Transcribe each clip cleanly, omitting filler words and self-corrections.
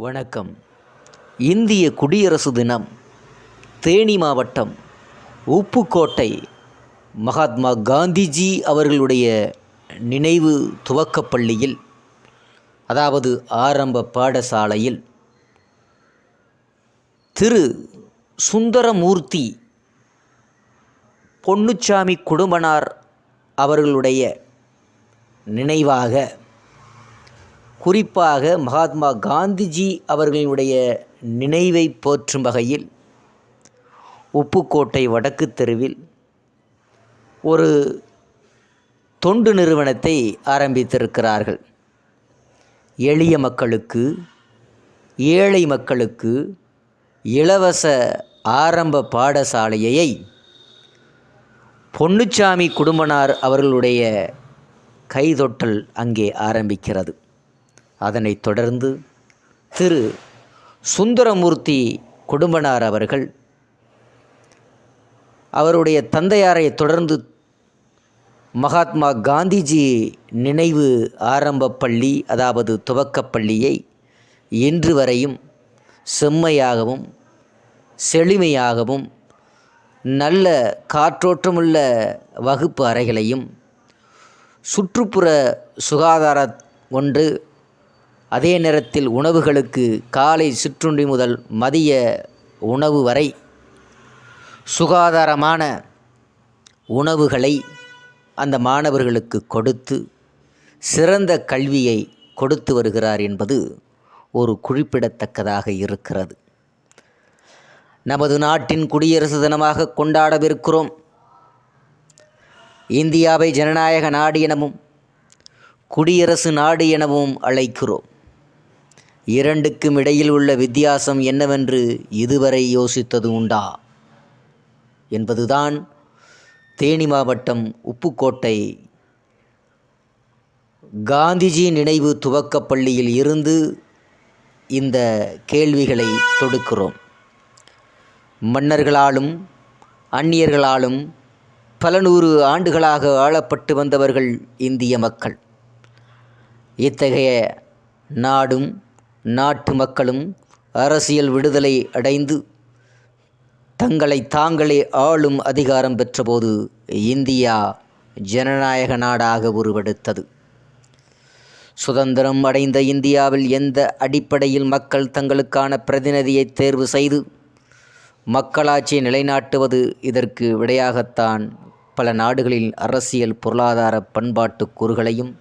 வணக்கம். இந்திய குடியரசு தினம் தேனி மாவட்டம் உப்புக்கோட்டை மகாத்மா காந்திஜி அவர்களுடைய நினைவு துவக்கப்பள்ளியில், அதாவது ஆரம்ப பாடசாலையில், திரு சுந்தரமூர்த்தி பொன்னுச்சாமி குடும்பனார் அவர்களுடைய நினைவாக, குறிப்பாக மகாத்மா காந்திஜி அவர்களுடைய நினைவை போற்றும் வகையில் உப்புக்கோட்டை வடக்கு தெருவில் ஒரு தொண்டு நிறுவனத்தை ஆரம்பித்திருக்கிறார்கள். எளிய மக்களுக்கு, ஏழை மக்களுக்கு இலவச ஆரம்ப பாடசாலையை பொன்னுச்சாமி குடும்பனார் அவர்களுடைய கைதொட்டல் அங்கே ஆரம்பிக்கிறது. அதனைத் தொடர்ந்து திரு சுந்தரமூர்த்தி குடும்பனார் அவர்கள் அவருடைய தந்தையாரை தொடர்ந்து மகாத்மா காந்திஜி நினைவு ஆரம்ப பள்ளி, அதாவது துவக்கப்பள்ளியை இன்று வரையும் செம்மையாகவும் செழுமையாகவும் நல்ல காற்றோட்டமுள்ள வகுப்பு அறைகளையும், சுற்றுப்புற சுகாதார ஒன்று, அதே நேரத்தில் உணவுகளுக்கு காலை சிற்றுண்டி முதல் மதிய உணவு வரை சுகாதாரமான உணவுகளை அந்த மாணவர்களுக்கு கொடுத்து சிறந்த கல்வியை கொடுத்து வருகிறார் என்பது ஒரு குறிப்பிடத்தக்கதாக இருக்கிறது. நமது நாட்டின் குடியரசு தினமாக கொண்டாடவிருக்கிறோம். இந்தியாவை ஜனநாயக நாடு எனவும் குடியரசு நாடு எனவும் அழைக்கிறோம். இரண்டுக்கும் இடையில் உள்ள வித்தியாசம் என்னவென்று இதுவரை யோசித்தது உண்டா என்பதுதான் தேனி மாவட்டம் உப்புக்கோட்டை காந்திஜி நினைவு துவக்கப்பள்ளியில் இருந்து இந்த கேள்விகளை தொடுக்கிறோம். மன்னர்களாலும் அந்நியர்களாலும் பல நூறு ஆண்டுகளாக ஆளப்பட்டு வந்தவர்கள் இந்திய மக்கள். இத்தகைய நாடும் நாட்டு மக்களும் அரசியல் விடுதலை அடைந்து தங்களை தாங்களே ஆளும் அதிகாரம் பெற்றபோது இந்தியா ஜனநாயக நாடாக உருவெடுத்தது. சுதந்திரம் அடைந்த இந்தியாவில் எந்த அடிப்படையில் மக்கள் தங்களுக்கான பிரதிநிதியை தேர்வு செய்து மக்களாட்சியை நிலைநாட்டுவது, இதற்கு விடையாகத்தான் பல நாடுகளில் அரசியல் பொருளாதார பண்பாட்டு கூறுகளையும்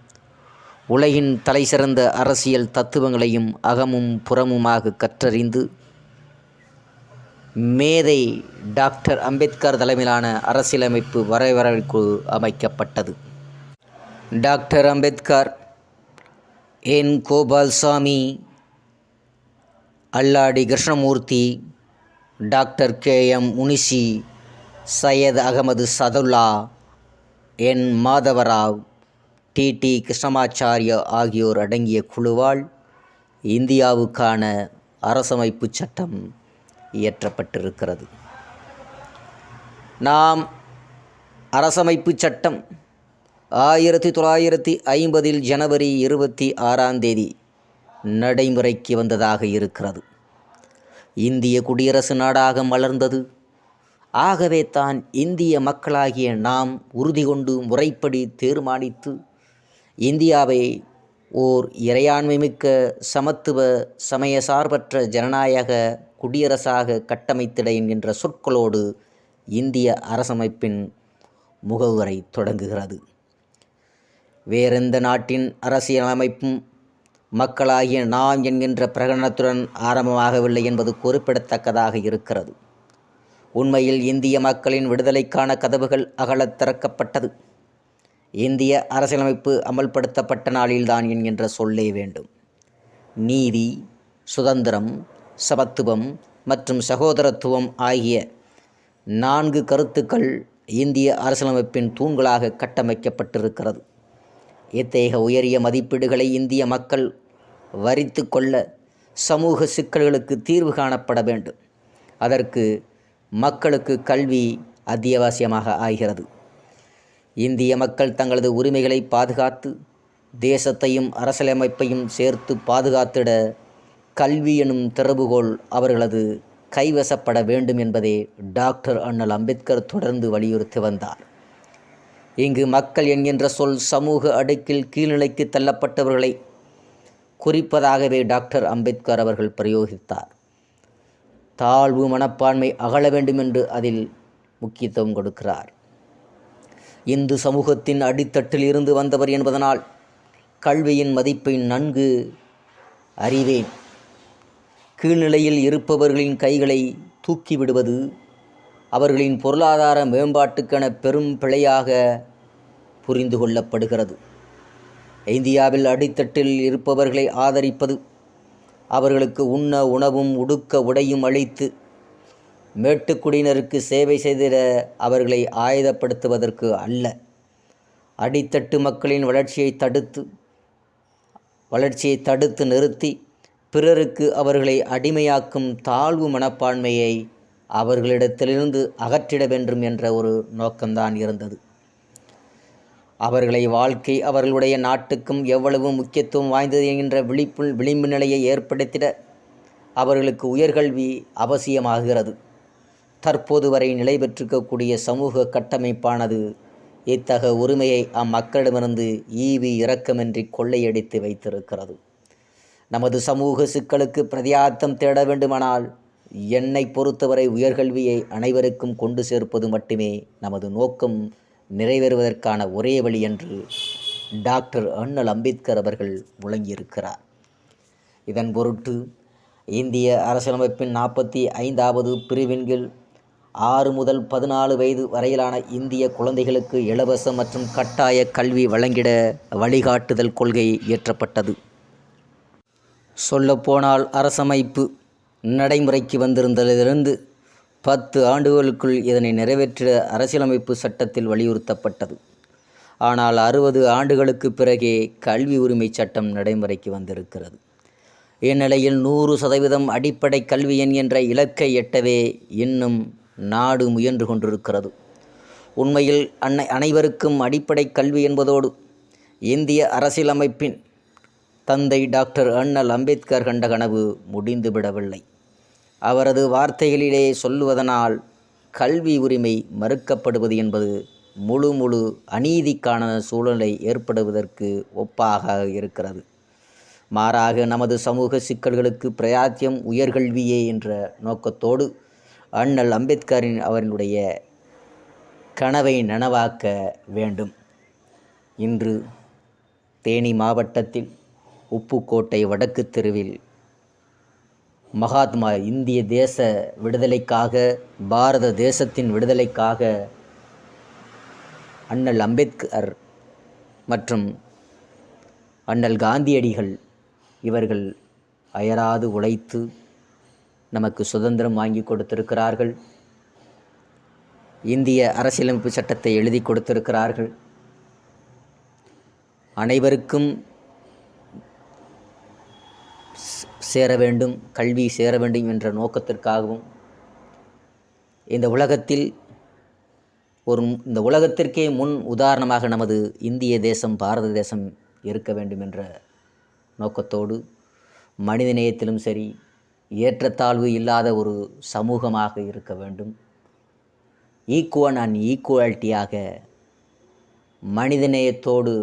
உலகின் தலைசிறந்த அரசியல் தத்துவங்களையும் அகமும் புறமுமாக கற்றறிந்து மேதை டாக்டர் அம்பேத்கர் தலைமையிலான அரசியலமைப்பு வரையறைக்கு அமைக்கப்பட்டது. டாக்டர் அம்பேத்கர், என் கோபால்சாமி, அல்லாடி கிருஷ்ணமூர்த்தி, டாக்டர் KM முனிஷி, சையத் அகமது சதுல்லா, என் மாதவராவ், TT கிருஷ்ணமாச்சாரிய ஆகியோர் அடங்கிய குழுவால் இந்தியாவுக்கான அரசமைப்பு சட்டம் இயற்றப்பட்டிருக்கிறது. நாம் அரசமைப்பு சட்டம் 1950 ஜனவரி 26 நடைமுறைக்கு வந்ததாக இருக்கிறது. இந்திய குடியரசு நாடாக மலர்ந்தது. ஆகவே தான் இந்திய மக்களாகிய நாம் உறுதி கொண்டு முறைப்படி தீர்மானித்து இந்தியாவை ஓர் இறையாண்மைமிக்க சமத்துவ சமய சார்பற்ற ஜனநாயக குடியரசாக கட்டமைத்திட என்கின்ற சொற்களோடு இந்திய அரசமைப்பின் முகவுரை தொடங்குகிறது. வேறெந்த நாட்டின் அரசியலமைப்பும் மக்களாகிய நாம் என்கின்ற பிரகடனத்துடன் ஆரம்பமாகவில்லை என்பது குறிப்பிடத்தக்கதாக இருக்கிறது. உண்மையில் இந்திய மக்களின் விடுதலைக்கான கதவுகள் அகலத் திறக்கப்பட்டது இந்திய அரசியலமைப்பு அமல்படுத்தப்பட்ட நாளில்தான் என்கின்ற சொல்லே வேண்டும். நீதி, சுதந்திரம், சமத்துவம் மற்றும் சகோதரத்துவம் ஆகிய 4 கருத்துக்கள் இந்திய அரசியலமைப்பின் தூண்களாக கட்டமைக்கப்பட்டிருக்கிறது. இத்தகைய உயரிய மதிப்பீடுகளை இந்திய மக்கள் வரித்து கொள்ள சமூக சிக்கல்களுக்கு தீர்வு காணப்பட வேண்டும். அதற்கு மக்களுக்கு கல்வி அத்தியாவசியமாக ஆகிறது. இந்திய மக்கள் தங்களது உரிமைகளை பாதுகாத்து தேசத்தையும் அரசியலமைப்பையும் சேர்த்து பாதுகாத்திட கல்வி எனும் திறவுகோல் அவர்களது கைவசப்பட வேண்டும் என்பதே டாக்டர் அண்ணல் அம்பேத்கர் தொடர்ந்து வலியுறுத்தி வந்தார். இங்கு மக்கள் என்கின்ற சொல் சமூக அடுக்கில் கீழ்நிலைக்கு தள்ளப்பட்டவர்களை குறிப்பதாகவே டாக்டர் அம்பேத்கர் அவர்கள் பிரயோகித்தார். தாழ்வு மனப்பான்மை அகல வேண்டும் என்று அதில் முக்கியத்துவம் கொடுக்கிறார். இந்து சமூகத்தின் அடித்தட்டில் இருந்து வந்தவர் என்பதனால் கல்வியின் மதிப்பை நன்கு அறிவேன். கீழ்நிலையில் இருப்பவர்களின் கைகளை தூக்கிவிடுவது அவர்களின் பொருளாதார மேம்பாட்டுக்கென பெரும் பிழையாக புரிந்து கொள்ளப்படுகிறது. இந்தியாவில் அடித்தட்டில் இருப்பவர்களை ஆதரிப்பது, அவர்களுக்கு உண்ண உணவும் உடுக்க உடையும் அளித்து மேட்டுக்குடியினருக்கு சேவை செய்திட அவர்களை ஆயுதப்படுத்துவதற்கு அல்ல. அடித்தட்டு மக்களின் வளர்ச்சியை தடுத்து நிறுத்தி பிறருக்கு அவர்களை அடிமையாக்கும் தாழ்வு மனப்பான்மையை அவர்களிடத்திலிருந்து அகற்றிட வேண்டும் என்ற ஒரு நோக்கம்தான் இருந்தது. அவர்களுடைய நாட்டுக்கும் எவ்வளவு முக்கியத்துவம் வாய்ந்தது என்கின்ற விளிம்பு நிலையை ஏற்படுத்திட அவர்களுக்கு உயர்கல்வி அவசியமாகிறது. தற்போது வரை நிலை பெற்றிருக்கக்கூடிய சமூக கட்டமைப்பானது இத்தகைய உரிமையை அம்மக்களிடமிருந்து ஈவி இரக்கமின்றி கொள்ளையடித்து வைத்திருக்கிறது. நமது சமூக சிக்கலுக்கு பிரதியார்த்தம் தேட வேண்டுமானால் என்னை பொறுத்தவரை உயர்கல்வியை அனைவருக்கும் கொண்டு சேர்ப்பது மட்டுமே நமது நோக்கம் நிறைவேறுவதற்கான ஒரே வழி என்று டாக்டர் அண்ணல் அம்பேத்கர் அவர்கள் முழங்கியிருக்கிறார். இதன் பொருட்டு இந்திய அரசியலமைப்பின் 45வது பிரிவின் கீழ் 6 முதல் 14 வயது வரையிலான இந்திய குழந்தைகளுக்கு இலவச மற்றும் கட்டாய கல்வி வழங்கிட வழிகாட்டுதல் கொள்கை இயற்றப்பட்டது. சொல்லப்போனால் அரசமைப்பு நடைமுறைக்கு வந்திருந்ததிலிருந்து 10 ஆண்டுகளுக்குள் இதனை நிறைவேற்ற அரசியலமைப்பு சட்டத்தில் வலியுறுத்தப்பட்டது. ஆனால் 60 ஆண்டுகளுக்கு பிறகே கல்வி உரிமை சட்டம் நடைமுறைக்கு வந்திருக்கிறது. இந்நிலையில் 100% அடிப்படை கல்வி என்கின்ற இலக்கை எட்டவே இன்னும் நாடு முயன்று கொண்டிருக்கிறது. உண்மையில் அனைவருக்கும் அடிப்படை கல்வி என்பதோடு இந்திய அரசியலமைப்பின் தந்தை டாக்டர் அண்ணல் அம்பேத்கர் கண்ட கனவு முடிந்துவிடவில்லை. அவரது வார்த்தைகளிலே சொல்லுவதனால் கல்வி உரிமை மறுக்கப்படுவது என்பது முழு அநீதிக்கான சூழ்நிலை ஏற்படுவதற்கு ஒப்பாக இருக்கிறது. மாறாக நமது சமூக சிக்கல்களுக்கு பிரயாத்தியம் உயர்கல்வியே என்ற நோக்கத்தோடு அண்ணல் அம்பேத்கரின் அவர்களுடைய கனவை நனவாக்க வேண்டும். இன்று தேனி மாவட்டத்தில் உப்புக்கோட்டை வடக்கு தெருவில் மகாத்மா இந்திய தேச விடுதலைக்காக, பாரத தேசத்தின் விடுதலைக்காக அண்ணல் அம்பேத்கர் மற்றும் அண்ணல் காந்தியடிகள் இவர்கள் அயராது உழைத்து நமக்கு சுதந்திரம் வாங்கி கொடுத்திருக்கிறார்கள். இந்திய அரசியலமைப்பு சட்டத்தை எழுதி கொடுத்திருக்கிறார்கள். அனைவருக்கும் சேர வேண்டும், கல்வி சேர வேண்டும் என்ற நோக்கத்திற்காகவும் இந்த உலகத்திற்கே முன் உதாரணமாக நமது இந்திய தேசம், பாரத தேசம் இருக்க வேண்டும் என்ற நோக்கத்தோடு மனிதநேயத்திலும் சரி, ஏற்றத்தாழ்வு இல்லாத ஒரு சமூகமாக இருக்க வேண்டும், ஈக்குவல் அண்ட் ஈக்குவாலிட்டியாக மனிதநேயத்தோடு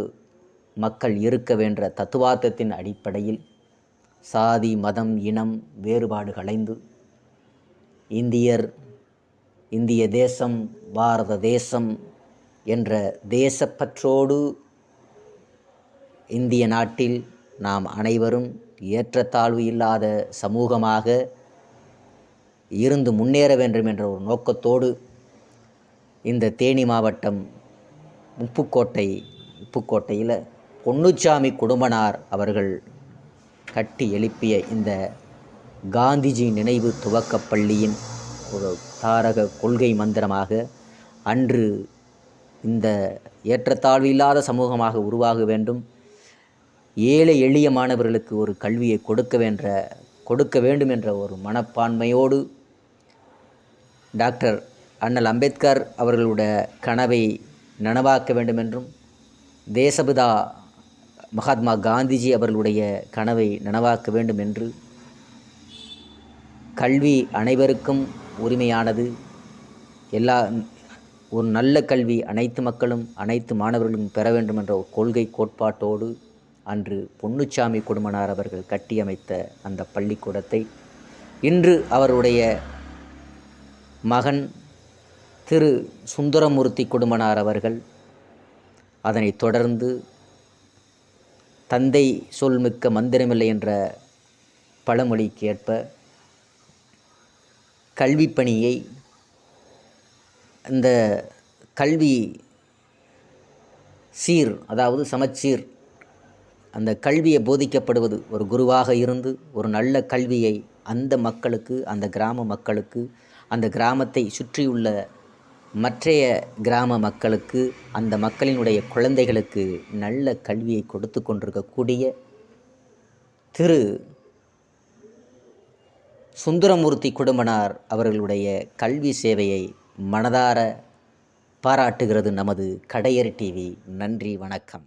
மக்கள் இருக்க வேண்ட தத்துவார்த்தத்தின் அடிப்படையில் சாதி, மதம், இனம் வேறுபாடு களைந்து இந்திய தேசம், பாரத தேசம் என்ற தேசப்பற்றோடு இந்திய நாட்டில் நாம் அனைவரும் ஏற்றத்தாழ்வு இல்லாத சமூகமாக இருந்து முன்னேற வேண்டும் என்ற ஒரு நோக்கத்தோடு இந்த தேனி மாவட்டம் உப்புக்கோட்டையில் பொன்னுச்சாமி குடும்பனார் அவர்கள் கட்டி எழுப்பிய இந்த காந்திஜி நினைவு துவக்கப் பள்ளியின் ஒரு தாரக கொள்கை மந்திரமாக அன்று இந்த ஏற்றத்தாழ்வு இல்லாத சமூகமாக உருவாக வேண்டும், ஏழை எளிய மாணவர்களுக்கு ஒரு கல்வியை கொடுக்க வேண்டும் என்ற ஒரு மனப்பான்மையோடு டாக்டர் அண்ணல் அம்பேத்கர் அவர்களுடைய கனவை நனவாக்க வேண்டும் என்றும், தேசபிதா மகாத்மா காந்திஜி அவர்களுடைய கனவை நனவாக்க வேண்டும் என்று கல்வி அனைவருக்கும் உரிமையானது. ஒரு நல்ல கல்வி அனைத்து மக்களும் அனைத்து மாணவர்களும் பெற வேண்டும் என்ற ஒரு கொள்கை கோட்பாட்டோடு அன்று பொன்னுச்சாமி குடும்பனார் அவர்கள் கட்டியமைத்த அந்த பள்ளிக்கூடத்தை இன்று அவருடைய மகன் திரு சுந்தரமூர்த்தி குடும்பனார் அவர்கள் அதனைத் தொடர்ந்து தந்தை சொல் மிக்க மந்திரமில்லை என்ற பழமொழிக்கு ஏற்ப கல்வி பணியை இந்த கல்வி சீர், அதாவது சமச்சீர், அந்த கல்வியை போதிக்கப்படுவது ஒரு குருவாக இருந்து ஒரு நல்ல கல்வியை அந்த மக்களுக்கு, அந்த கிராம மக்களுக்கு, அந்த கிராமத்தை சுற்றியுள்ள மற்றைய கிராம மக்களுக்கு, அந்த மக்களினுடைய குழந்தைகளுக்கு நல்ல கல்வியை கொடுத்து கொண்டிருக்கக்கூடிய திரு சுந்தரமூர்த்தி குடும்பனார் அவர்களுடைய கல்வி சேவையை மனதார பாராட்டுகிறது நமது கடையர் டிவி. நன்றி, வணக்கம்.